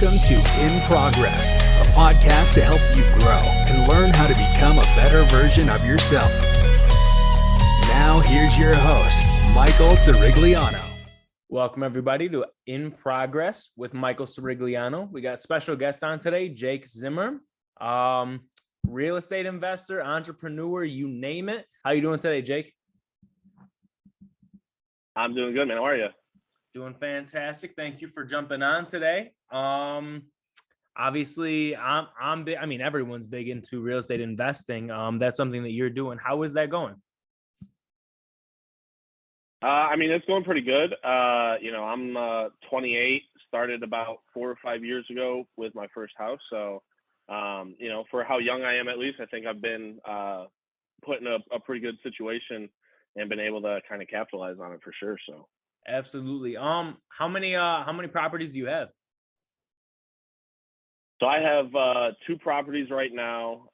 Welcome to In Progress, a podcast to help you grow and learn how to become a better version of yourself. Now, here's your host, Michael Cirigliano. Welcome, everybody, to In Progress with Michael Cirigliano. We got special guest on today, Jake Zimmer, real estate investor, entrepreneur, you name it. How you doing today, Jake? I'm doing good, man. How are you? Doing fantastic. Thank you for jumping on today. Obviously, I'm big. I mean, everyone's big into real estate investing. That's something that you're doing. How is that going? It's going pretty good. I'm 28, started about 4 or 5 years ago with my first house. So, for how young I am, at least, I think I've been put in a pretty good situation and been able to kind of capitalize on it for sure. So, absolutely. How many properties do you have? So I have 2 properties right now.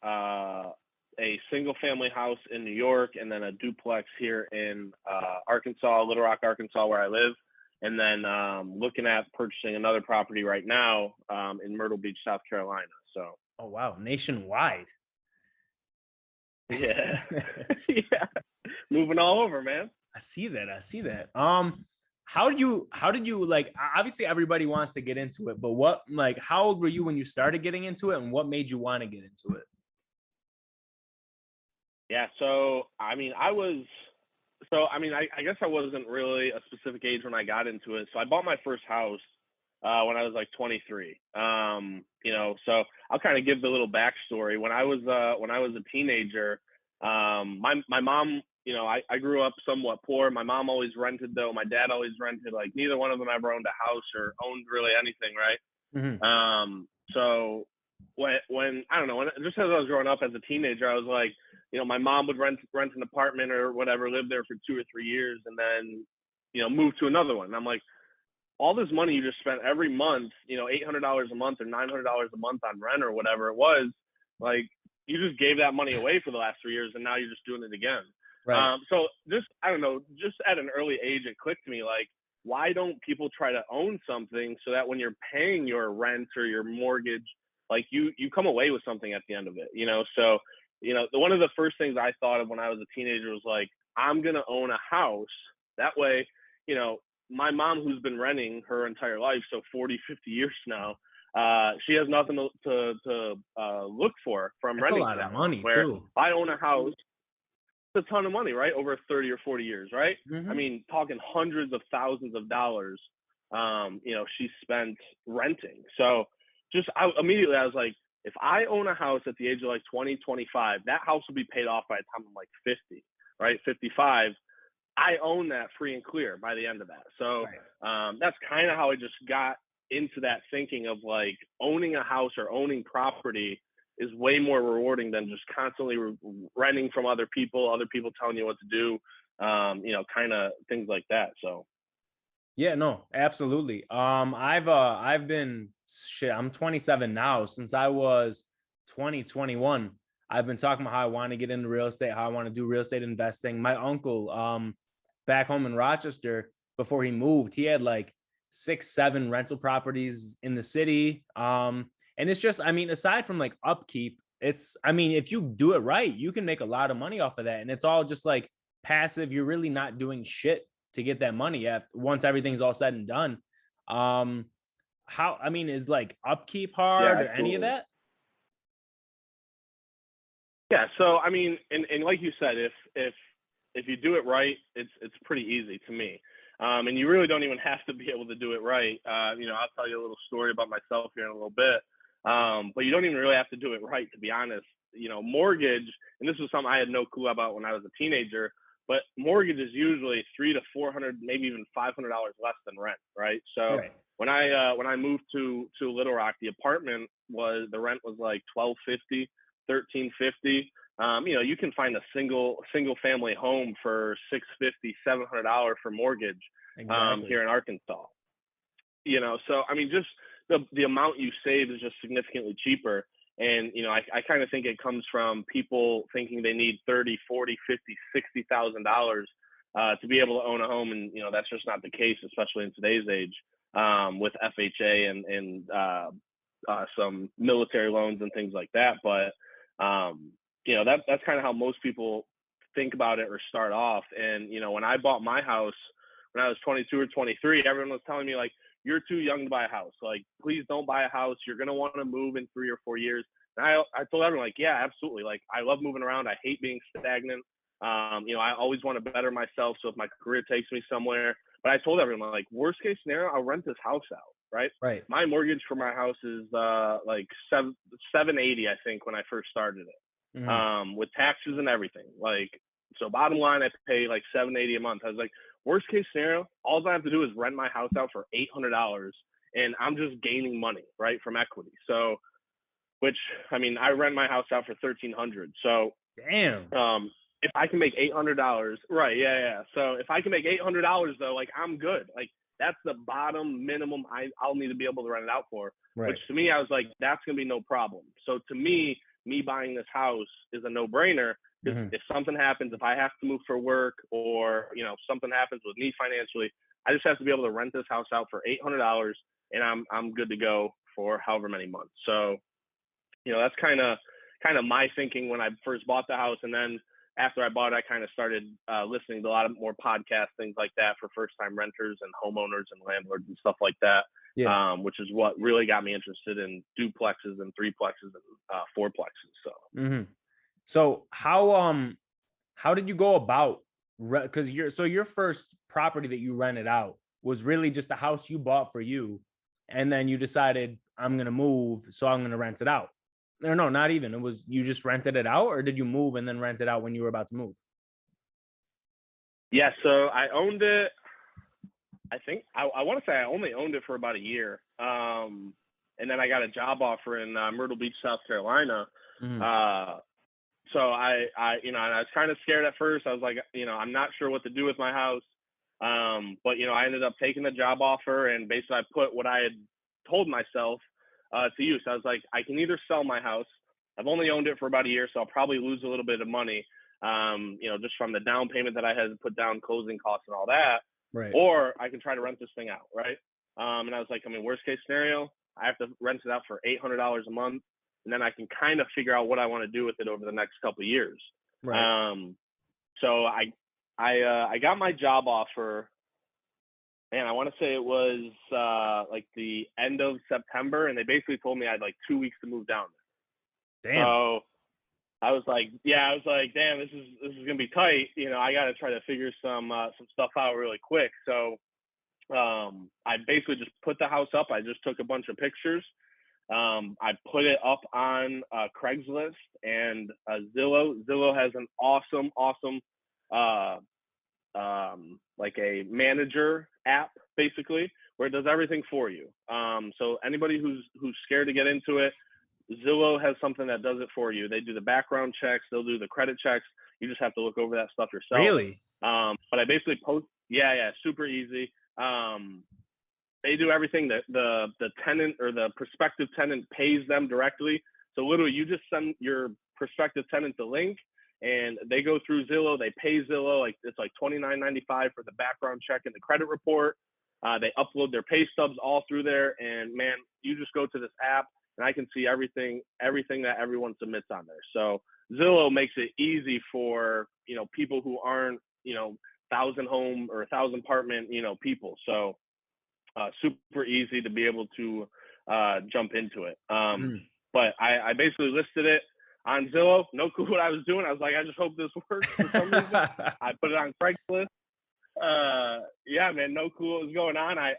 A single family house in New York, and then a duplex here in Arkansas, Little Rock, Arkansas, where I live. And then looking at purchasing another property right now in Myrtle Beach, South Carolina. So. Oh, wow. Nationwide. Yeah. Yeah. Moving all over, man. I see that. How did you like, obviously everybody wants to get into it, but how old were you when you started getting into it, and what made you want to get into it? Yeah, I guess I wasn't really a specific age when I got into it. So I bought my first house when I was like 23. So I'll kind of give the little backstory. When I was a teenager, my mom, I grew up somewhat poor. My mom always rented though. My dad always rented. Like neither one of them ever owned a house or owned really anything, right? Mm-hmm. So when I don't know, just as I was growing up as a teenager, I was like, my mom would rent an apartment or whatever, live there for 2 or 3 years, and then, move to another one. And I'm like, all this money you just spent every month, $800 a month or $900 a month on rent or whatever it was, like you just gave that money away for the last 3 years, and now you're just doing it again. Right. So just at an early age, it clicked to me, like, why don't people try to own something so that when you're paying your rent or your mortgage, like you come away with something at the end of it, So, one of the first things I thought of when I was a teenager was like, I'm going to own a house. That way, my mom, who's been renting her entire life, so 40, 50 years now, she has nothing to look for from That's renting. a lot of money, where too. I own a house, it's a ton of money, right? Over 30 or 40 years, right? Mm-hmm. I mean, talking hundreds of thousands of dollars, she spent renting. So immediately I was like, if I own a house at the age of like 20, 25, that house will be paid off by the time I'm like 50, right? 55. I own that free and clear by the end of that. So that's kind of how I just got into that thinking of like owning a house or owning property is way more rewarding than just constantly renting from other people telling you what to do, kind of things like that. So. Yeah, no, absolutely. I'm 27 now. Since I was 21, I've been talking about how I want to get into real estate, how I want to do real estate investing. My uncle, back home in Rochester, before he moved, he had like 6, 7 rental properties in the city. And it's just, aside from like upkeep, if you do it right, you can make a lot of money off of that. And it's all just like passive. You're really not doing shit to get that money once everything's all said and done. Is like upkeep hard or any of that? Yeah. So, and like you said, if you do it right, it's pretty easy to me. And you really don't even have to be able to do it right. I'll tell you a little story about myself here in a little bit. But you don't even really have to do it right, to be honest. Mortgage, and this was something I had no clue about when I was a teenager, but mortgage is usually $300 to $400, maybe even $500 less than rent, right? So when I moved to Little Rock, the rent was like $1,250, $1,350. You can find a single family home for $650, $700 for mortgage. Exactly. Here in Arkansas. So just the amount you save is just significantly cheaper. And, I kind of think it comes from people thinking they need $30,000, $40,000, $50,000, $60,000 to be able to own a home. And, that's just not the case, especially in today's age. with FHA and some military loans and things like that. But you know, that's kind of how most people think about it or start off. And you know, when I bought my house when I was 22 or 23, everyone was telling me like, you're too young to buy a house. Like, please don't buy a house. You're gonna want to move in 3 or 4 years. And I told everyone like, yeah, absolutely. Like, I love moving around. I hate being stagnant. You know, I always want to better myself. So if my career takes me somewhere, but I told everyone like, worst case scenario, I'll rent this house out. Right. Right. My mortgage for my house is like 780, I think, when I first started it, with taxes and everything. Like, so bottom line, I pay like $780 a month. I was like, worst case scenario, all I have to do is rent my house out for $800, and I'm just gaining money, right, from equity. So, which, I mean, I rent my house out for $1,300. So, damn. If I can make $800, right? Yeah. So if I can make $800 though, like, I'm good. Like, that's the bottom minimum I'll need to be able to rent it out for. Right. Which to me, I was like, that's gonna be no problem. So to me buying this house is a no-brainer. If something happens, if I have to move for work, or you know, something happens with me financially, I just have to be able to rent this house out for $800, and I'm good to go for however many months. So, you know, that's kind of my thinking when I first bought the house. And then after I bought it, I kind of started listening to a lot of more podcasts, things like that, for first-time renters and homeowners and landlords and stuff like that. Yeah. Which is what really got me interested in duplexes and threeplexes and fourplexes. So. So how did you go about, because your first property that you rented out was really just a house you bought for you, and then you decided, I'm gonna move, so I'm gonna rent it out. No, not even. It was, you just rented it out, or did you move and then rent it out when you were about to move? Yeah, so I owned it. I think I want to say I only owned it for about a year, and then I got a job offer in Myrtle Beach, South Carolina. So I you know, and I was kind of scared at first. I was like, you know, I'm not sure what to do with my house. But you know, I ended up taking the job offer, and basically I put what I had told myself to use. So I was like, I can either sell my house. I've only owned it for about a year, so I'll probably lose a little bit of money, you know, just from the down payment that I had to put down, closing costs and all that. Right. Or I can try to rent this thing out, right? And I was like, I mean, worst case scenario, I have to rent it out for $800 a month, and then I can kind of figure out what I want to do with it over the next couple of years. Right. So I got my job offer, and I want to say it was like the end of September, and they basically told me I had like 2 weeks to move down there. Damn. So I was like, damn, this is gonna be tight. You know, I got to try to figure some stuff out really quick. So I basically just put the house up. I just took a bunch of pictures. I put it up on Craigslist and Zillow. Zillow has an awesome like a manager app, basically, where it does everything for you. So anybody who's scared to get into it, Zillow has something that does it for you. They do the background checks, they'll do the credit checks. You just have to look over that stuff yourself. Really? But I basically post, yeah, super easy. They do everything that the tenant or the prospective tenant pays them directly. So literally, you just send your prospective tenant the link, and they go through Zillow. They pay Zillow, like it's like $29.95 for the background check and the credit report. They upload their pay stubs all through there, and man, you just go to this app, and I can see everything that everyone submits on there. So Zillow makes it easy for, you know, people who aren't, you know, 1,000 home or 1,000 apartment, you know, people. So super easy to be able to jump into it. But I basically listed it on Zillow. No clue what I was doing. I was like, I just hope this works for some reason. I put it on Craigslist. Yeah, man, no clue what was going on. I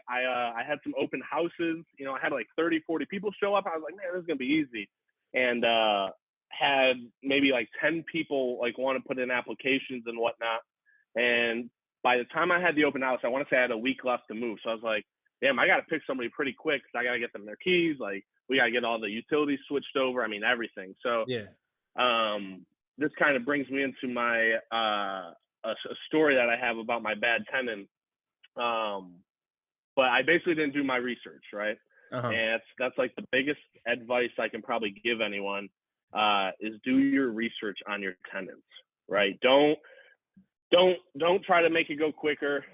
had some open houses. You know, I had like 30, 40 people show up. I was like, man, this is gonna be easy. And had maybe like 10 people like want to put in applications and whatnot. And by the time I had the open house, I want to say I had a week left to move. So I was like, damn, I got to pick somebody pretty quick, because I got to get them their keys. Like, we got to get all the utilities switched over. I mean, everything. So yeah, this kind of brings me into my a story that I have about my bad tenant. But I basically didn't do my research, right? And that's like the biggest advice I can probably give anyone, is do your research on your tenants, right? Don't try to make it go quicker.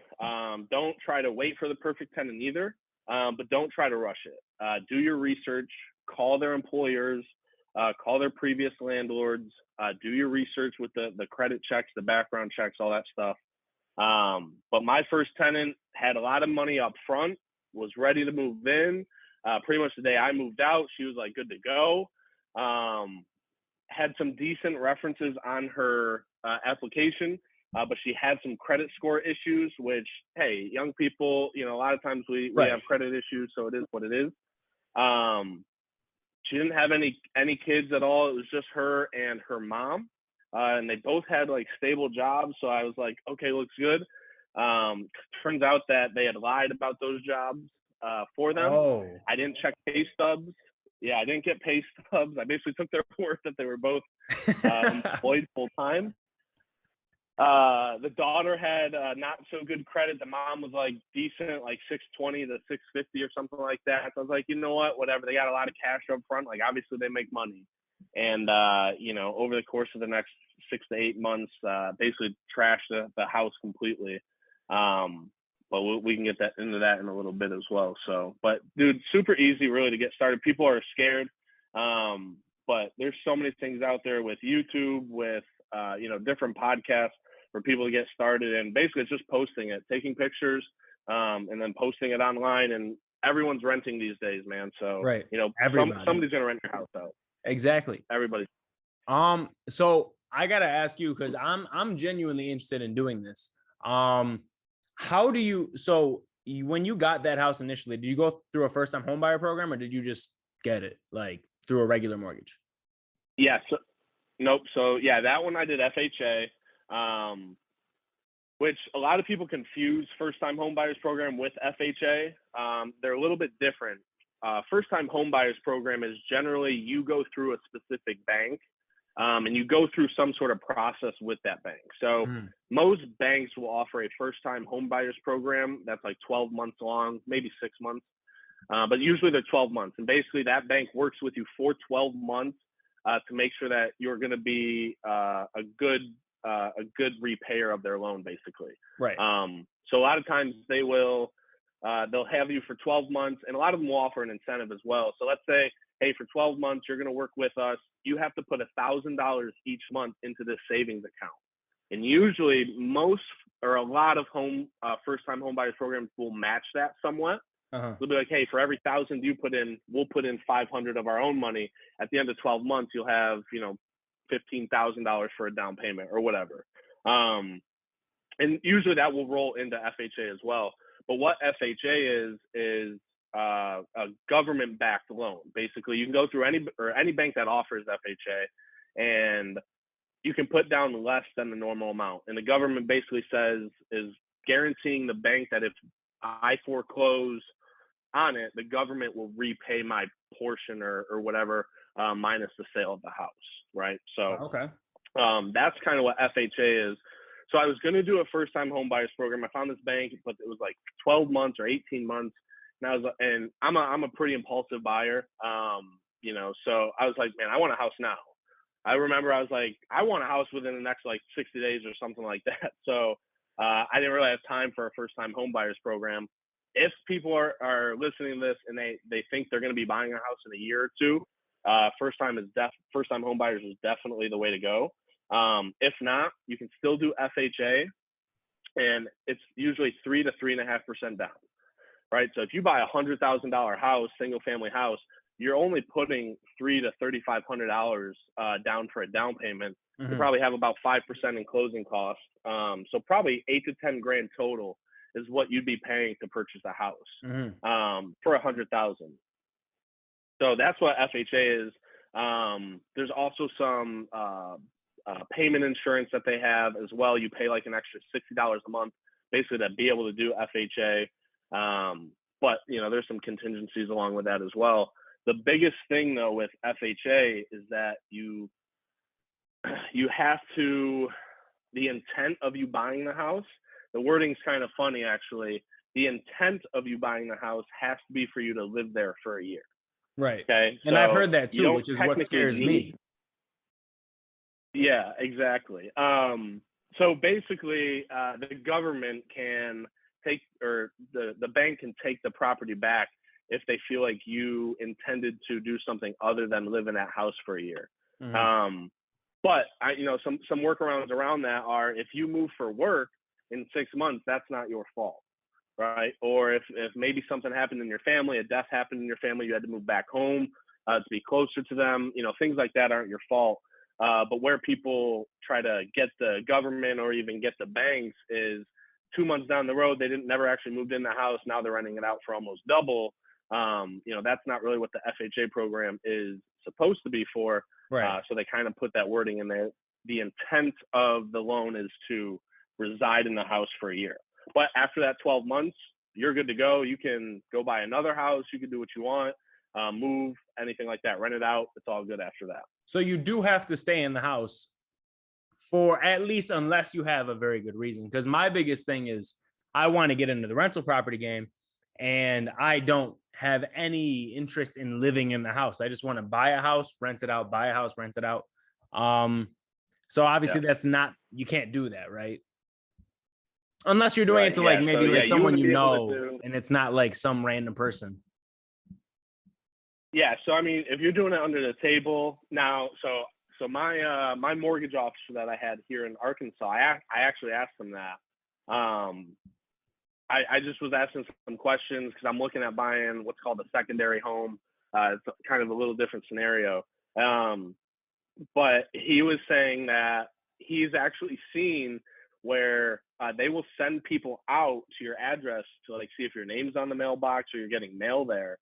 Don't try to wait for the perfect tenant either. but don't try to rush it. Do your research, call their employers, call their previous landlords, do your research with the credit checks, the background checks, all that stuff. But my first tenant had a lot of money up front, was ready to move in. Pretty much the day I moved out, she was like good to go. Had some decent references on her application, but she had some credit score issues, which, hey, young people, a lot of times we have credit issues, so it is what it is. She didn't have any kids at all. It was just her and her mom. And they both had like stable jobs. So I was like, okay, looks good. Turns out that they had lied about those jobs for them. Oh. I didn't check pay stubs. Yeah, I didn't get pay stubs. I basically took their word that they were both employed full time. The daughter had not so good credit. The mom was like decent, like 620 to 650 or something like that. So I was like, you know what, whatever. They got a lot of cash up front. Like obviously they make money. And, over the course of the next 6 to 8 months, basically trash the house completely. But we can get into that in a little bit as well. So, but dude, super easy really to get started. People are scared. But there's so many things out there with YouTube, with, different podcasts for people to get started. And basically it's just posting it, taking pictures, and then posting it online. And everyone's renting these days, man. So, somebody's going to rent your house out. Exactly. Everybody. So I gotta ask you, because I'm genuinely interested in doing this. How do you? So when you got that house initially, did you go through a first-time homebuyer program, or did you just get it like through a regular mortgage? Yeah. Nope. So yeah, that one I did FHA, which a lot of people confuse first-time homebuyers program with FHA. They're a little bit different. First-time homebuyers program is generally you go through a specific bank, and you go through some sort of process with that bank. So most banks will offer a first-time homebuyers program that's like 12 months long, maybe 6 months, but usually they're 12 months. And basically that bank works with you for 12 months to make sure that you're going to be a good repayer of their loan, basically. Right. So a lot of times they'll have you for 12 months, and a lot of them will offer an incentive as well. So let's say, hey, for 12 months, you're going to work with us. You have to put $1,000 each month into this savings account. And usually most or a lot of first-time homebuyers programs will match that somewhat. They'll be like, hey, for every 1,000 you put in, we'll put in 500 of our own money. At the end of 12 months, you'll have, $15,000 for a down payment or whatever. And usually that will roll into FHA as well. But what FHA is a government-backed loan. Basically, you can go through any bank that offers FHA, and you can put down less than the normal amount. And the government basically is guaranteeing the bank that if I foreclose on it, the government will repay my portion or whatever, minus the sale of the house, right? So that's kind of what FHA is. So I was going to do a first-time home buyers program. I found this bank, but it was like 12 months or 18 months. And I'm a pretty impulsive buyer, so I was like, man, I want a house now. I remember I was like, I want a house within the next like 60 days or something like that. So I didn't really have time for a first-time home buyers program. If people are listening to this and they think they're going to be buying a house in a year or two, first-time home buyers is definitely the way to go. If not, you can still do FHA, and it's usually 3 to 3.5% down, right? So if you buy $100,000 house, single family house, you're only putting $300 to $3,500 down for a down payment. You probably have about 5% in closing costs. So probably 8 to 10 grand total is what you'd be paying to purchase a house for $100,000. So that's what FHA is. There's also some payment insurance that they have as well. You pay like an extra $60 a month, basically, to be able to do FHA. But there's some contingencies along with that as well. The biggest thing though with FHA is that you have to, the intent of you buying the house, the wording's kind of funny actually. The intent of you buying the house has to be for you to live there for a year. Right. Okay. And I've heard that too, which is what scares me. Yeah, exactly. So basically, the government can the bank can take the property back if they feel like you intended to do something other than live in that house for a year. Mhm. But some workarounds around that are, if you move for work in 6 months, that's not your fault, right? Or if maybe something happened in your family, a death happened in your family, you had to move back home to be closer to them, things like that aren't your fault. But where people try to get the government or even get the banks is 2 months down the road, they never actually moved in the house. Now they're renting it out for almost double. That's not really what the FHA program is supposed to be for. Right. So they kind of put that wording in there. The intent of the loan is to reside in the house for a year. But after that 12 months, you're good to go. You can go buy another house. You can do what you want, move, anything like that, rent it out. It's all good after that. So you do have to stay in the house for at least, unless you have a very good reason. Because my biggest thing is I want to get into the rental property game, and I don't have any interest in living in the house. I just want to buy a house, rent it out, buy a house, rent it out. So obviously that's not, you can't do that, right? Unless you're doing it to maybe someone and it's not like some random person. Yeah, so I mean, if you're doing it under the table now, so my my mortgage officer that I had here in Arkansas, I actually asked him that. I just was asking some questions because I'm looking at buying what's called a secondary home. It's kind of a little different scenario. But he was saying that he's actually seen where they will send people out to your address to like see if your name's on the mailbox or you're getting mail there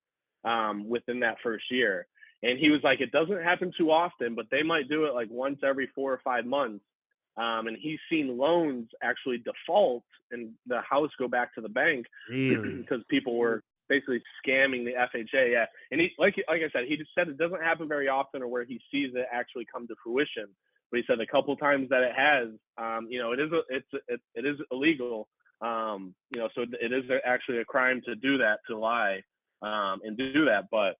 within that first year. And he was like, it doesn't happen too often, but they might do it like once every 4 or 5 months. And he's seen loans actually default and the house go back to the bank because people were basically scamming the FHA. Yeah, and he like I said, he just said it doesn't happen very often, or where he sees it actually come to fruition. But he said a couple times that it has, it is illegal. So it is actually a crime to do that, to lie and do that. But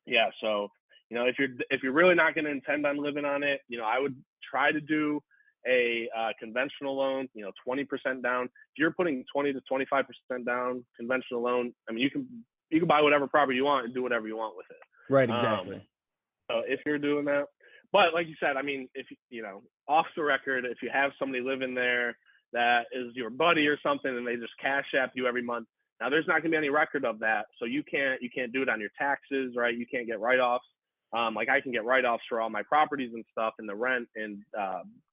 yeah, so if you're really not going to intend on living on it, I would try to do a conventional loan, 20% down. If you're putting 20 to 25% down conventional loan, I mean, you can buy whatever property you want and do whatever you want with it. Right, exactly. So if you're doing that, but like you said, I mean, if off the record, if you have somebody living there that is your buddy or something, and they just cash app you every month, now there's not going to be any record of that, so you can't do it on your taxes, right? You can't get write-offs. Like I can get write-offs for all my properties and stuff and the rent and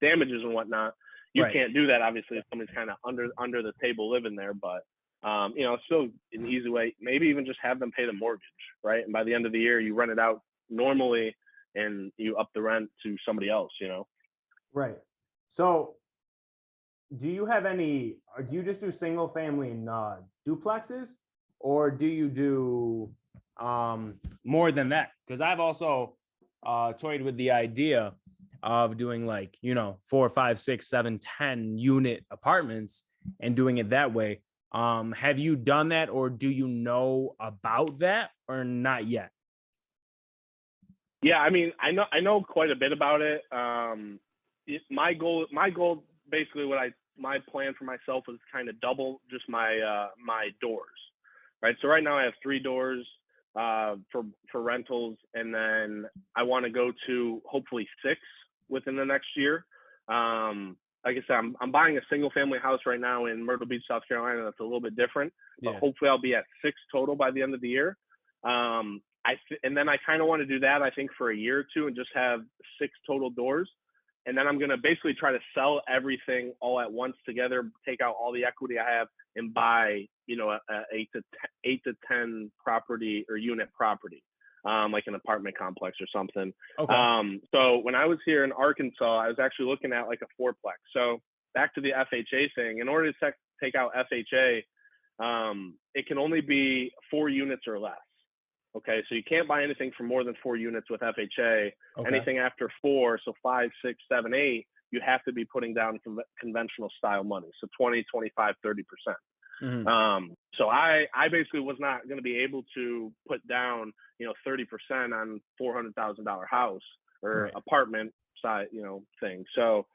damages and whatnot. You can't do that, obviously, if somebody's kind of under the table living there. But it's still an easy way. Maybe even just have them pay the mortgage, right? And by the end of the year, you rent it out normally and you up the rent to somebody else. Right. So, do you have any? Or do you just do single family and duplexes, or do you do more than that? Because I've also toyed with the idea of doing 4, 5, 6, 7, 10 unit apartments and doing it that way. Have you done that, or do you know about that, or not yet? Yeah, I mean, I know quite a bit about it. My goal basically, my plan for myself was kind of double just my my doors, right? So right now I have 3 doors for rentals, and then I want to go to hopefully 6 within the next year. Like I said, I'm buying a single family house right now in Myrtle Beach, South Carolina. That's a little bit different, but hopefully I'll be at 6 total by the end of the year. And then I kind of want to do that, I think, for a year or 2 and just have 6 total doors. And then I'm going to basically try to sell everything all at once together, take out all the equity I have and buy, a 8 to 10 property or unit property, like an apartment complex or something. Okay. So when I was here in Arkansas, I was actually looking at like a 4-plex. So back to the FHA thing, in order to take out FHA, it can only be 4 units or less. Okay, so you can't buy anything for more than 4 units with FHA. Okay. Anything after 4, so 5, 6, 7, 8, you have to be putting down conventional style money. So 20, 25, 30%. Mm-hmm. So I basically was not going to be able to put down, 30% on $400,000 house or apartment side, thing. So,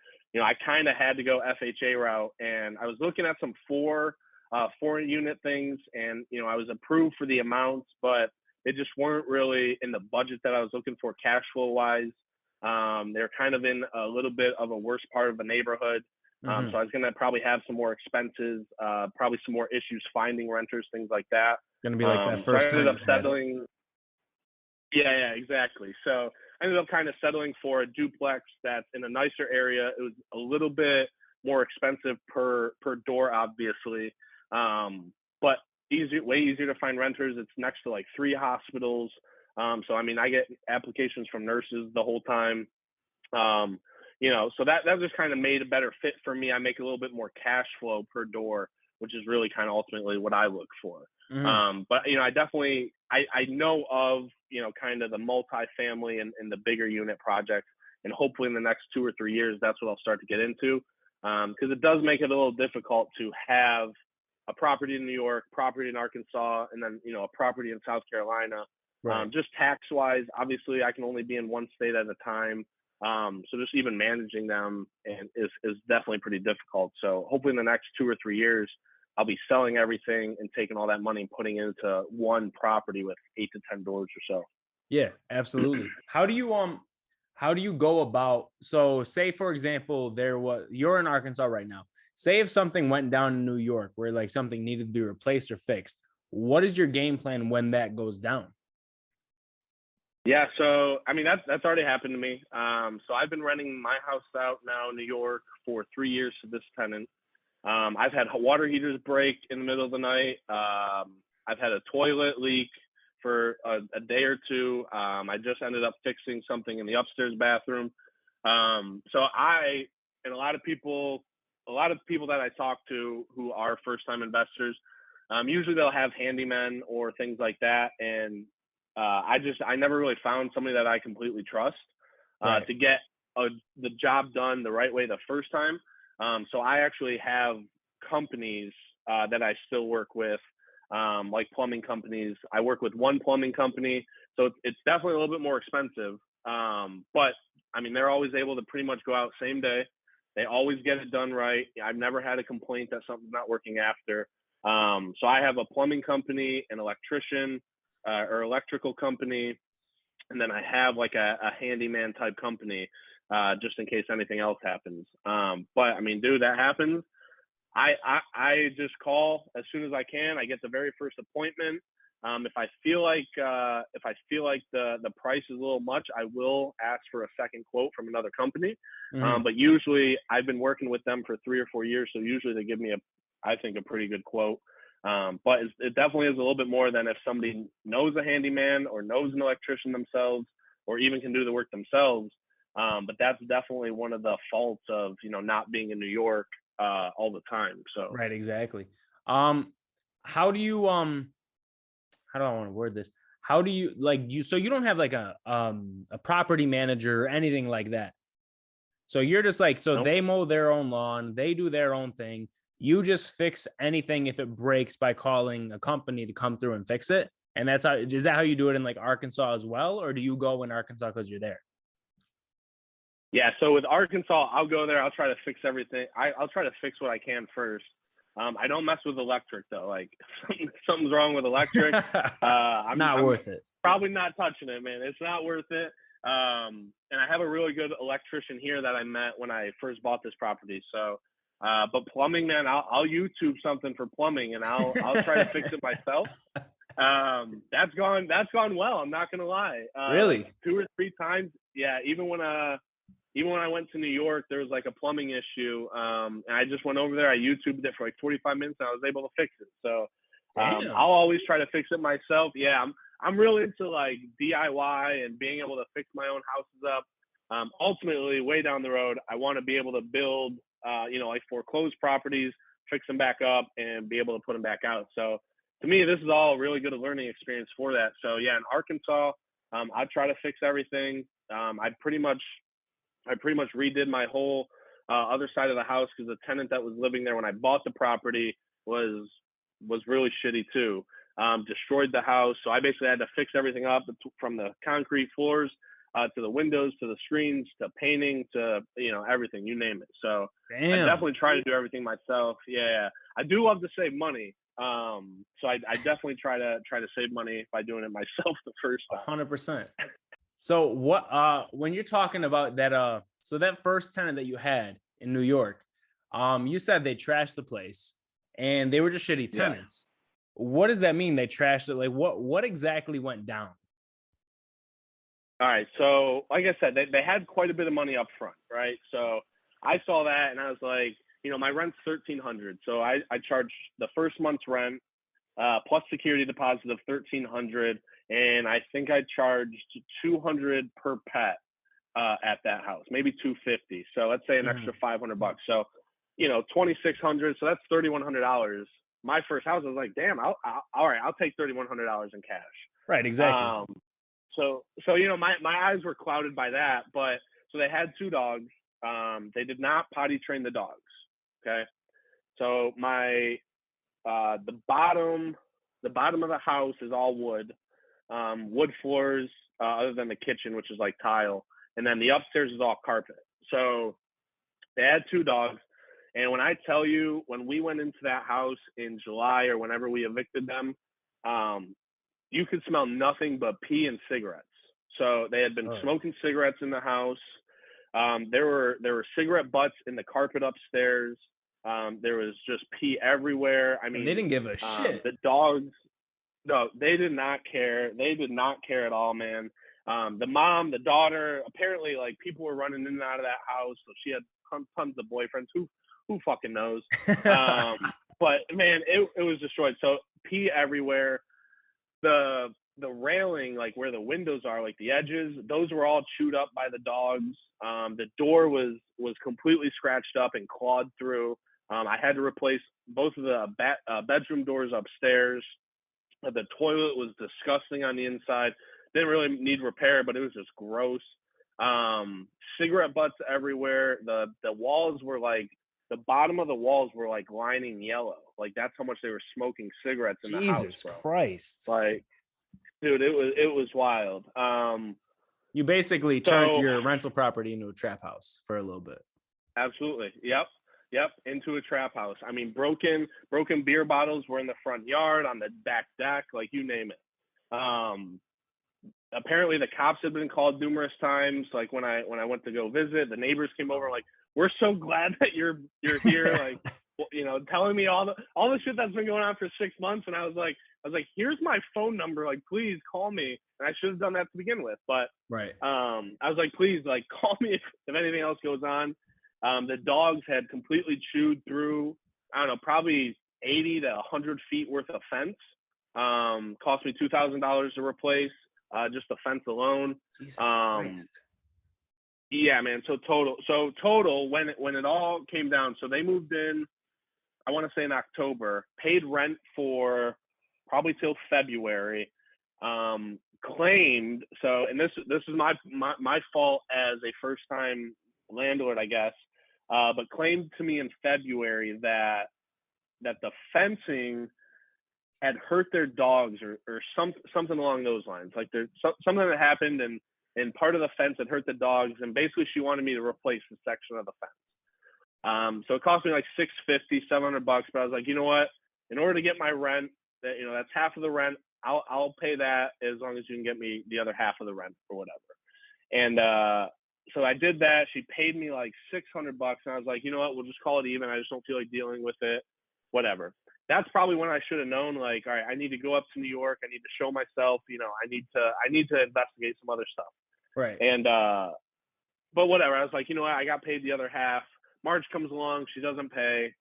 I kind of had to go FHA route, and I was looking at some 4 foreign unit things, and I was approved for the amounts, but they just weren't really in the budget that I was looking for cash flow wise. They're kind of in a little bit of a worse part of the neighborhood. So I was going to probably have some more expenses, probably some more issues finding renters, things like that. Going to be like that first so I ended time up settling. Yeah, exactly. So I ended up kind of settling for a duplex that's in a nicer area. It was a little bit more expensive per door, obviously, but way easier to find renters. It's next to like 3 hospitals. So I mean, I get applications from nurses the whole time. So that just kind of made a better fit for me. I make a little bit more cash flow per door, which is really kind of ultimately what I look for. But I definitely I know of kind of the multifamily and the bigger unit projects, and hopefully in the next 2 or 3 years that's what I'll start to get into, because it does make it a little difficult to have a property in New York, property in Arkansas, and then a property in South Carolina. Right. Just tax wise, obviously I can only be in one state at a time. So just even managing them is definitely pretty difficult. So hopefully in the next 2 or 3 years, I'll be selling everything and taking all that money and putting it into one property with 8 to 10 doors or so. Yeah, absolutely. How do you go about, so say for example, you're in Arkansas right now. Say if something went down in New York where like something needed to be replaced or fixed, what is your game plan when that goes down? Yeah, so I mean that's already happened to me. So I've been renting my house out now in New York for 3 years to this tenant. I've had water heaters break in the middle of the night. I've had a toilet leak for a day or two. I just ended up fixing something in the upstairs bathroom. So and a lot of people that I talk to who are first-time investors, usually they'll have handymen or things like that, and I never really found somebody that I completely trust to get the job done the right way the first time. So I actually have companies that I still work with, like plumbing companies. I work with one plumbing company, so it's definitely a little bit more expensive. But I mean, they're always able to pretty much go out same day. They always get it done right. I've never had a complaint that something's not working after. So I have a plumbing company, an electrician, or electrical company, and then I have like a handyman type company, just in case anything else happens. But I mean, dude, that happens. I just call as soon as I can. I get the very first appointment. If I feel like the price is a little much, I will ask for a second quote from another company. But usually I've been working with them for 3 or 4 years, so usually they give me I think a pretty good quote. But it definitely is a little bit more than if somebody knows a handyman or knows an electrician themselves, or even can do the work themselves. But that's definitely one of the faults of not being in New York all the time. So right, exactly. How do you how do I want to word this? How do you so you don't have like a property manager or anything like that? So you're just like, so nope. They mow their own lawn, they do their own thing. You just fix anything if it breaks by calling a company to come through and fix it. And is that how you do it in like Arkansas as well? Or do you go in Arkansas because you're there? Yeah. So with Arkansas, I'll go there. I'll try to fix everything. I'll try to fix what I can first. I don't mess with electric though. Like something's wrong with electric. I'm worth it. Probably not touching it, man. It's not worth it. And I have a really good electrician here that I met when I first bought this property. So, but plumbing, man, I'll YouTube something for plumbing and I'll try to fix it myself. That's gone well. I'm not going to lie. Really? 2 or 3 times. Yeah. Even when I went to New York, there was like a plumbing issue. And I just went over there. I YouTubed it for like 45 minutes and I was able to fix it. So, I'll always try to fix it myself. Yeah. I'm really into like DIY and being able to fix my own houses up. Ultimately, way down the road, I want to be able to build, like foreclosed properties, fix them back up, and be able to put them back out. So to me, this is all a really good learning experience for that. So yeah, in Arkansas, I try to fix everything. I pretty much redid my whole other side of the house because the tenant that was living there when I bought the property was really shitty too. Destroyed the house. So I basically had to fix everything up from the concrete floors to the windows, to the screens, to painting, to, everything, you name it. So I Damn. definitely try to do everything myself. Yeah. I do love to save money. So I definitely try to save money by doing it myself the first time. 100%. So what, when you're talking about that, so that first tenant that you had in New York, you said they trashed the place and they were just shitty tenants. What does that mean? They trashed it. Like what exactly went down? All right. So like I said, they had quite a bit of money up front, right? So I saw that and I was like, my rent's $1,300. So I charged the first month's rent, plus security deposit of $1,300. And I think I charged $200 per pet at that house, maybe $250. So let's say an extra $500. So, $2,600. So that's $3,100. My first house, I was like, damn, all right, I'll take $3,100 in cash. Right, exactly. So my eyes were clouded by that. But so they had 2 dogs. They did not potty train the dogs. Okay. So the bottom of the house is all wood. Wood floors, other than the kitchen, which is like tile, and then the upstairs is all carpet. So they had 2 dogs, and when I tell you, when we went into that house in July or whenever we evicted them, you could smell nothing but pee and cigarettes. So they had been smoking cigarettes in the house. There were cigarette butts in the carpet upstairs. There was just pee everywhere. I mean, they didn't give a shit. The dogs. No, they did not care. They did not care at all, man. The mom, the daughter, apparently, like, people were running in and out of that house. So she had tons of boyfriends. Who fucking knows? But man, it was destroyed. So pee everywhere. The railing, like where the windows are, like the edges, those were all chewed up by the dogs. The door was completely scratched up and clawed through. I had to replace both of the bedroom doors upstairs. The toilet was disgusting on the inside. Didn't really need repair, but it was just gross. Cigarette butts everywhere. The walls were like, the bottom of the walls were like lining yellow. Like, that's how much they were smoking cigarettes in the house. Jesus Christ. Like, dude, it was wild. You basically turned your rental property into a trap house for a little bit. Absolutely. Yep. Into a trap house. I mean, broken beer bottles were in the front yard, on the back deck, like, you name it. Apparently the cops had been called numerous times. Like, when I went to go visit, the neighbors came over, like, we're so glad that you're here. Like, telling me all the shit that's been going on for 6 months. And I was like, here's my phone number. Like, please call me. And I should have done that to begin with. But right. I was like, please, like, call me if anything else goes on. The dogs had completely chewed through, I don't know, probably 80 to 100 feet worth of fence. Cost me $2,000 to replace, just the fence alone. Jesus Christ. Yeah, man. So total, when it all came down, so they moved in, I want to say in October, paid rent for probably till February. Claimed, so, and this is my fault as a first time landlord, I guess, but claimed to me in February that the fencing had hurt their dogs or something along those lines. Like, there's something that happened and part of the fence had hurt the dogs, and basically she wanted me to replace the section of the fence. So it cost me like $650, $700, but I was like, you know what? In order to get my rent, that's half of the rent. I'll pay that as long as you can get me the other half of the rent or whatever. And so I did that. She paid me like $600, and I was like, you know what? We'll just call it even. I just don't feel like dealing with it. Whatever. That's probably when I should have known, like, all right, I need to go up to New York. I need to show myself. I need to investigate some other stuff. Right. And but whatever. I was like, you know what? I got paid the other half. Marge comes along. She doesn't pay.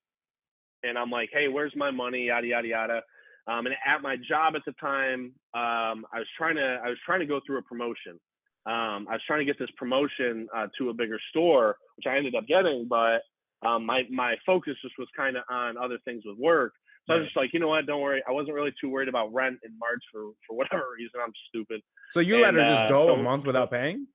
And I'm like, hey, where's my money? Yada, yada, yada. And at my job at the time, I was trying to go through a promotion. I was trying to get this promotion to a bigger store, which I ended up getting, but my focus just was kind of on other things with work. So I was just like, you know what? Don't worry. I wasn't really too worried about rent in March for whatever reason. I'm stupid. So you let her just go a month without paying?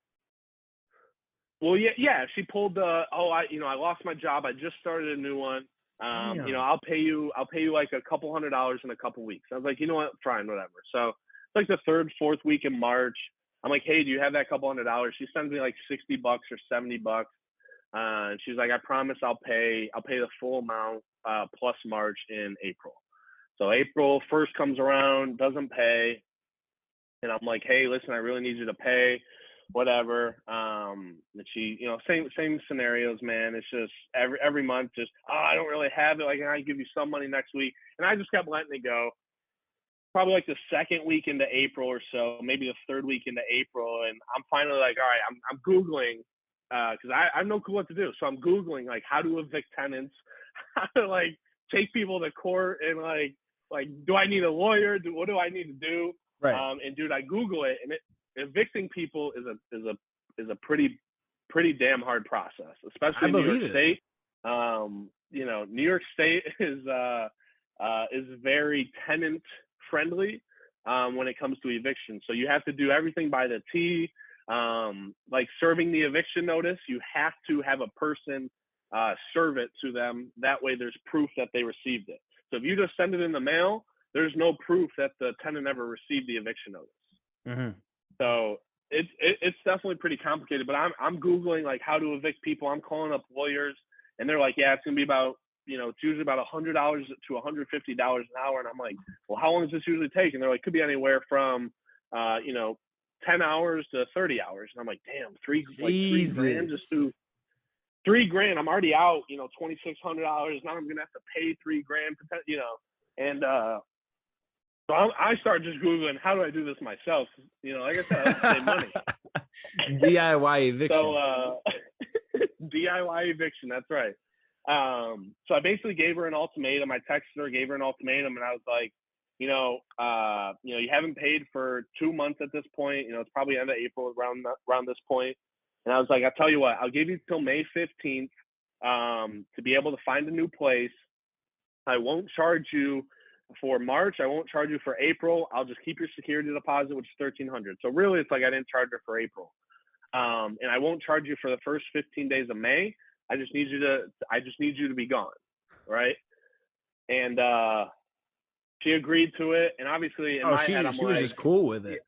Well, yeah. She pulled I lost my job. I just started a new one. I'll pay you like a couple $100 in a couple weeks. I was like, you know what? Fine, whatever. So it's like the 3rd, 4th week in March. I'm like, hey, do you have that couple $100? She sends me like $60 or $70. And she's like, I promise I'll pay the full amount plus March in April. So April 1st comes around, doesn't pay. And I'm like, hey, listen, I really need you to pay, whatever. And she, same scenarios, man. It's just every month, just, I don't really have it. Like, I give you some money next week. And I just kept letting it go. Probably like the second week into April or so, maybe the third week into April. And I'm finally like, all right, I'm Googling, because I have no clue what to do. So I'm Googling, like, how to evict tenants, how to, like, take people to court, and, like, do I need a lawyer? What do I need to do? Right. And dude, I Google it, and evicting people is a pretty damn hard process, especially in New York State. New York State is very tenant friendly when it comes to eviction. So you have to do everything by the T. Like serving the eviction notice, you have to have a person serve it to them. That way there's proof that they received it. So if you just send it in the mail, there's no proof that the tenant ever received the eviction notice. Mm-hmm. So it's definitely pretty complicated. But I'm Googling, like, how to evict people. I'm calling up lawyers, and they're like, yeah, it's gonna be about, it's usually about $100 to $150 an hour. And I'm like, well, how long does this usually take? And they're like, could be anywhere from 10 hours to 30 hours. And I'm like, damn, $3,000 just to $3,000. I'm already out, $2,600. Now I'm gonna have to pay $3,000, and so I started just Googling, how do I do this myself? Like I said, I like to save money. DIY eviction. So DIY eviction, that's right. So I basically gave her an ultimatum. I texted her, gave her an ultimatum, and I was like, you haven't paid for 2 months at this point. It's probably end of April around this point. And I was like, I'll tell you what, I'll give you till May 15th to be able to find a new place. I won't charge you for March. I won't charge you for April. I'll just keep your security deposit, which is $1,300. So really, it's like I didn't charge her for April. And I won't charge you for the first 15 days of May. I just need you to be gone, right? And she agreed to it. And obviously, in my head, she was just cool with it.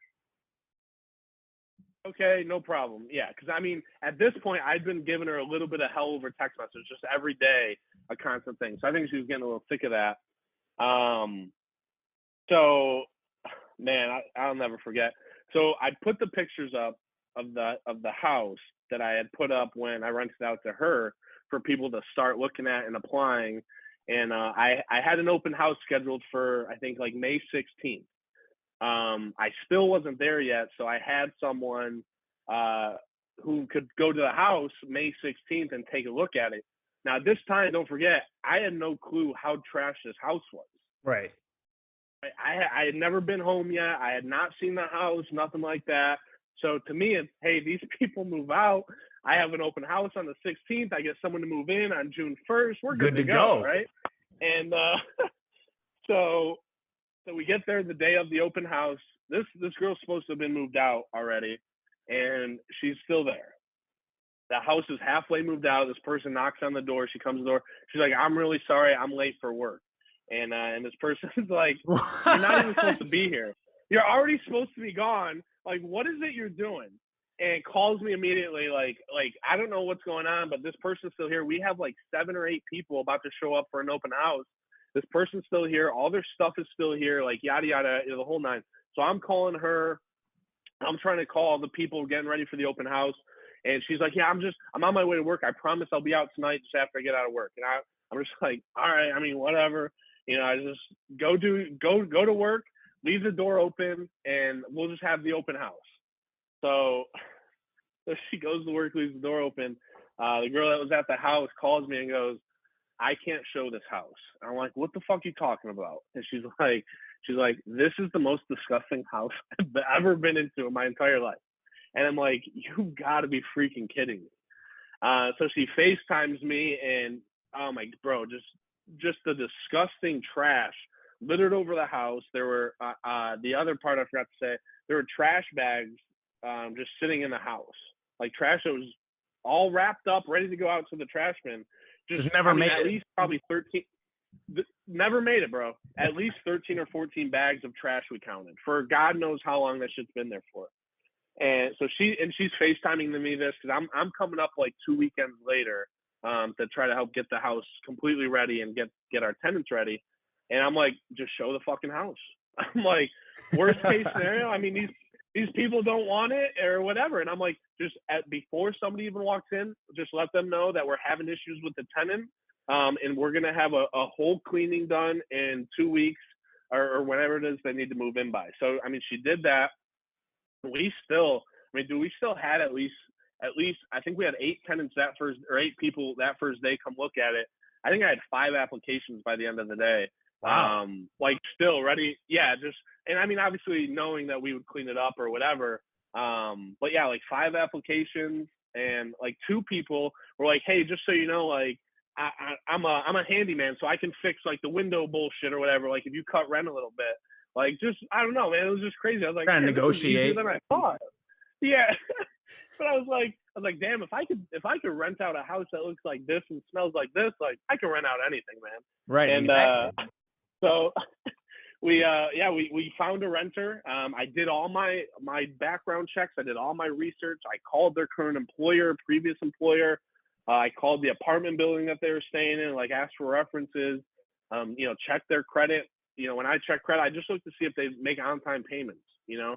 Okay, no problem. Yeah, because at this point, I'd been giving her a little bit of hell over text message, just every day, a constant thing. So I think she was getting a little sick of that. So, man, I'll never forget. So I put the pictures up of the house that I had put up when I rented out to her for people to start looking at and applying. And I had an open house scheduled for, I think, like May 16th. I still wasn't there yet, so I had someone who could go to the house May 16th and take a look at it. Now, this time, don't forget, I had no clue how trash this house was. Right. I had never been home yet. I had not seen the house, nothing like that. So to me, it's, hey, these people move out. I have an open house on the 16th. I get someone to move in on June 1st. We're good to go, right? And so we get there the day of the open house. This girl's supposed to have been moved out already, and she's still there. The house is halfway moved out. This person knocks on the door. She comes to the door. She's like, I'm really sorry. I'm late for work. And this person's like, you're not even supposed to be here. You're already supposed to be gone. Like, what is it you're doing? And calls me immediately, like I don't know what's going on, but this person's still here. We have like 7 or 8 people about to show up for an open house. This person's still here. All their stuff is still here, like yada, yada, the whole nine. So I'm calling her. I'm trying to call the people getting ready for the open house. And she's like, yeah, I'm on my way to work. I promise I'll be out tonight just after I get out of work. And I'm just like, all right, whatever. I just go to work, leave the door open, and we'll just have the open house. So she goes to work, leaves the door open. The girl that was at the house calls me and goes, I can't show this house. And I'm like, what the fuck are you talking about? And she's like, this is the most disgusting house I've ever been into in my entire life. And I'm like, you've got to be freaking kidding me. So she FaceTimes me, and oh my, bro, just the disgusting trash littered over the house. There were the other part I forgot to say, there were trash bags just sitting in the house, like trash that was all wrapped up, ready to go out to the trash bin. Just never made it. At least probably 13. Never made it, bro. At least 13 or 14 bags of trash we counted for God knows how long that shit's been there for. And so she's FaceTiming me this because I'm coming up like 2 weekends later to try to help get the house completely ready and get our tenants ready. And I'm like, just show the fucking house. I'm like, worst case scenario, I mean, these people don't want it or whatever. And I'm like, just before somebody even walks in, just let them know that we're having issues with the tenant. And we're going to have a whole cleaning done in 2 weeks or whenever it is they need to move in by. So, I mean, she did that. We still had at least, I think we had 8 tenants or 8 people that first day come look at it. I think I had 5 applications by the end of the day. Wow. Like still ready. Yeah. And I mean, obviously knowing that we would clean it up or whatever. But yeah, like 5 applications and like 2 people were like, hey, just so you know, like, I'm a handyman, so I can fix like the window bullshit or whatever. Like if you cut rent a little bit, like just I don't know, man. It was just crazy. I was like, Trying to this is easier negotiate. than I thought. Yeah, but I was like, damn, if I could rent out a house that looks like this and smells like this, like I can rent out anything, man. Right. And Exactly. so we found a renter. I did all my background checks. I did all my research. I called their current employer, previous employer. I called the apartment building that they were staying in, like asked for references, check their credit. When I check credit, I just look to see if they make on-time payments,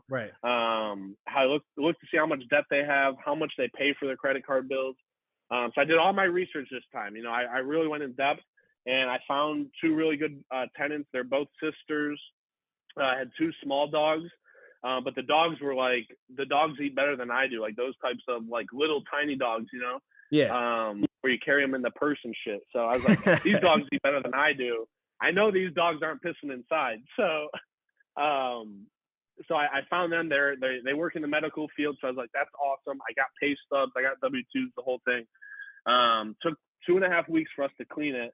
Right. how I look to see how much debt they have, how much they pay for their credit card bills. So I did all my research this time. I really went in depth and I found 2 really good tenants. They're both sisters. I had 2 small dogs. But the dogs eat better than I do. Like those types of like little tiny dogs, Yeah. where you carry them in the purse and shit. So I was like, these dogs eat better than I do. I know these dogs aren't pissing inside. So, I found them. They work in the medical field. So I was like, that's awesome. I got pay stubs. I got W-2s, the whole thing. Took 2.5 weeks for us to clean it.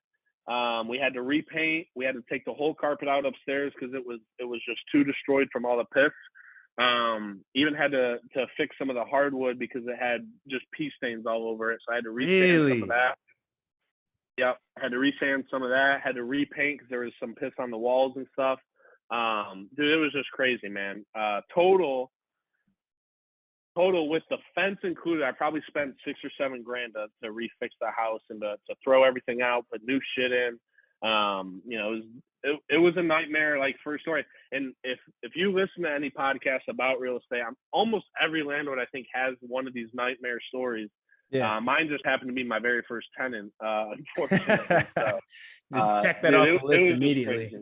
We had to repaint. We had to take the whole carpet out upstairs because it was just too destroyed from all the piss. Even had to fix some of the hardwood because it had just pee stains all over it. So I had to resand some of that. Yep. Had to resand some of that. Had to repaint because there was some piss on the walls and stuff. Dude, it was just crazy, man. Total with the fence included, I probably spent $6 or $7 grand to refix the house and to throw everything out, put new shit in. It was a nightmare, like first story. And if you listen to any podcast about real estate, almost every landlord I think has one of these nightmare stories. Yeah. Mine just happened to be my very first tenant, unfortunately. So, just check that off the list immediately.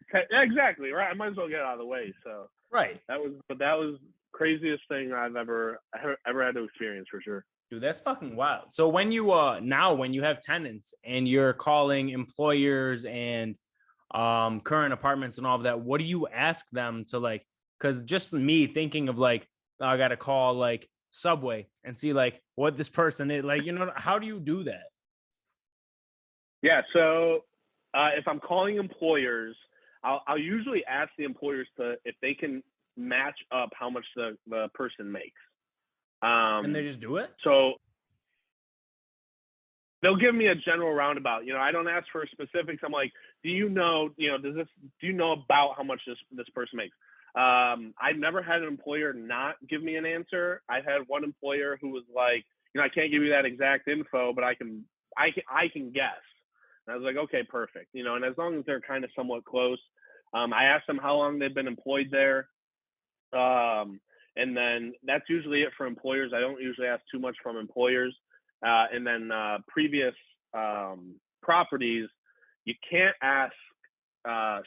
Crazy, exactly, right. I might as well get it out of the way. So right. That was craziest thing I've ever had to experience for sure. Dude, that's fucking wild. So when you when you have tenants and you're calling employers and current apartments and all of that, what do you ask them to like? Because just me thinking of like, I gotta call like Subway and see like what this person is like, how do you do that? Yeah, so if I'm calling employers, I'll usually ask the employers if they can match up how much the person makes. And they just do it? So they'll give me a general roundabout. I don't ask for specifics. I'm like, do you know about how much this person makes? I've never had an employer not give me an answer. I've had one employer who was like, I can't give you that exact info, but I can guess. And I was like, okay, perfect. And as long as they're kind of somewhat close, I asked them how long they've been employed there. And then that's usually it for employers. I don't usually ask too much from employers. And then previous properties, you can't ask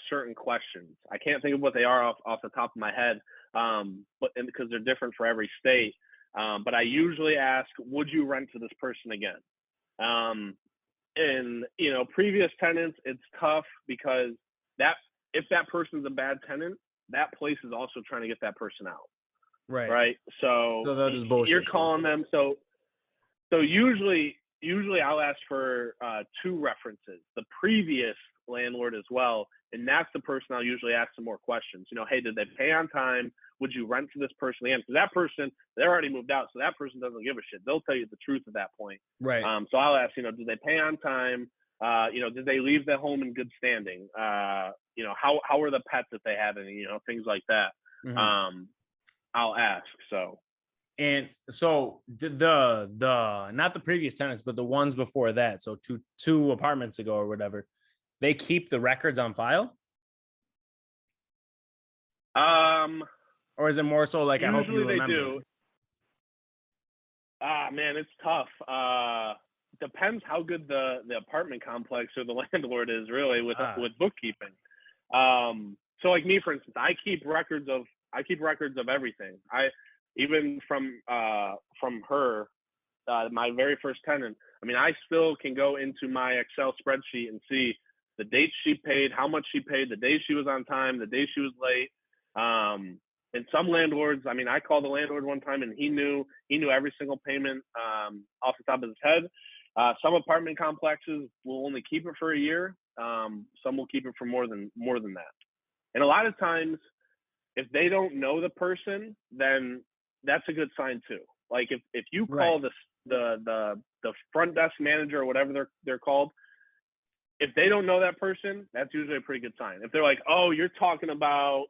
certain questions. I can't think of what they are off the top of my head, but because they're different for every state. But I usually ask, would you rent to this person again? And previous tenants, it's tough because if that person's a bad tenant, that place is also trying to get that person out. Right. So they'll just bullshit. You're calling them. So usually I'll ask for 2 references, the previous landlord as well. And that's the person I'll usually ask some more questions. Hey, did they pay on time? Would you rent to this person again? Because that person, they're already moved out. So that person doesn't give a shit. They'll tell you the truth at that point. Right. So I'll ask, did they pay on time? Did they leave the home in good standing? How are the pets if they have any, things like that. Mm-hmm. I'll ask. So And so the not the previous tenants, but the ones before that, so two apartments ago or whatever, they keep the records on file? Or is it more so like I hope you Usually they remember? do. Man, it's tough. Depends how good the apartment complex or the landlord is really with bookkeeping. So like me, for instance, I keep records of everything. Even from her, my very first tenant. I mean, I still can go into my Excel spreadsheet and see the date she paid, how much she paid, the day she was on time, the day she was late. And some landlords, I mean, I called the landlord one time and he knew every single payment off the top of his head. Some apartment complexes will only keep it for a year. Some will keep it for more than that. And a lot of times, if they don't know the person, then that's a good sign too. Like if you call the front desk manager or whatever they're called, if they don't know that person, that's usually a pretty good sign. If they're like, oh, you're talking about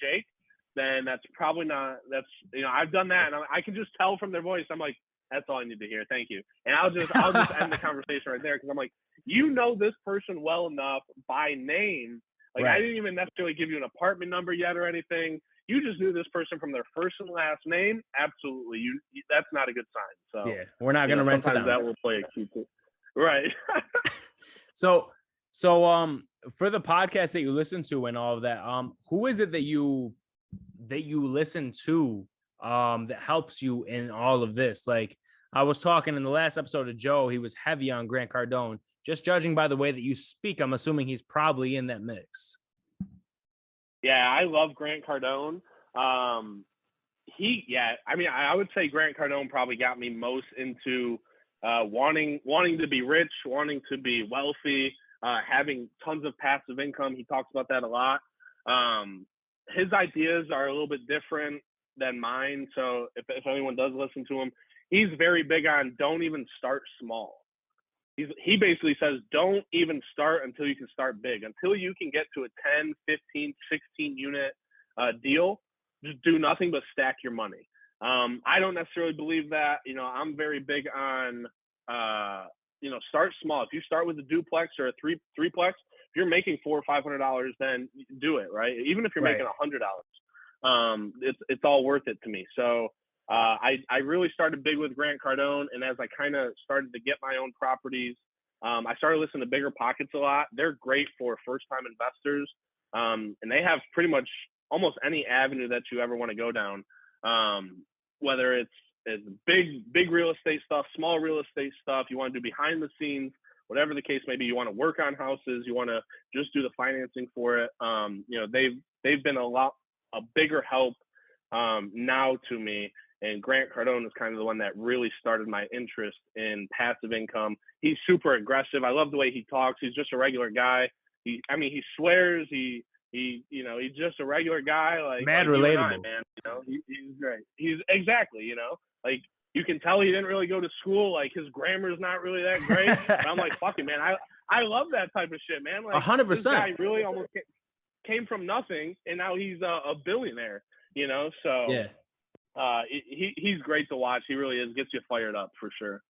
Jake, then that's probably not. That's I've done that, and I can just tell from their voice. I'm like, that's all I need to hear. Thank you. And I'll just end the conversation right there because I'm like, this person well enough by name. Like I didn't even necessarily give you an apartment number yet or anything. You just knew this person from their first and last name. Absolutely, that's not a good sign. So yeah, we're not going to rent to them. That will play a key too. Right. So for the podcast that you listen to and all of that, who is it that you listen to that helps you in all of this? Like I was talking in the last episode of Joe, he was heavy on Grant Cardone. Just judging by the way that you speak, I'm assuming he's probably in that mix. Yeah, I love Grant Cardone. I mean, I would say Grant Cardone probably got me most into wanting to be rich, wanting to be wealthy, having tons of passive income. He talks about that a lot. His ideas are a little bit different than mine. So if anyone does listen to him, he's very big on don't even start small. He basically says don't even start until you can start big. Until you can get to a 10, 15, 16 unit deal, just do nothing but stack your money. I don't necessarily believe that. I'm very big on, start small. If you start with a duplex or a threeplex, if you're making $400 or $500, then do it, right? Even if you're making $100, it's all worth it to me. So I really started big with Grant Cardone, and as I kind of started to get my own properties, I started listening to Bigger Pockets a lot. They're great for first-time investors, and they have pretty much almost any avenue that you ever want to go down, whether it's big real estate stuff, small real estate stuff, you want to do behind the scenes, whatever the case may be, you want to work on houses, you want to just do the financing for it. They've been a bigger help now to me. And Grant Cardone is kind of the one that really started my interest in passive income. He's super aggressive. I love the way he talks. He's just a regular guy. He swears. He's just a regular guy. Like relatable, man. He's great. He's exactly. Like you can tell he didn't really go to school. Like his grammar's not really that great. But I'm like, fuck it, man. I love that type of shit, man. Like 100%. This guy really almost came from nothing, and now he's a billionaire. So. Yeah. He's great to watch. He really is. Gets you fired up for sure.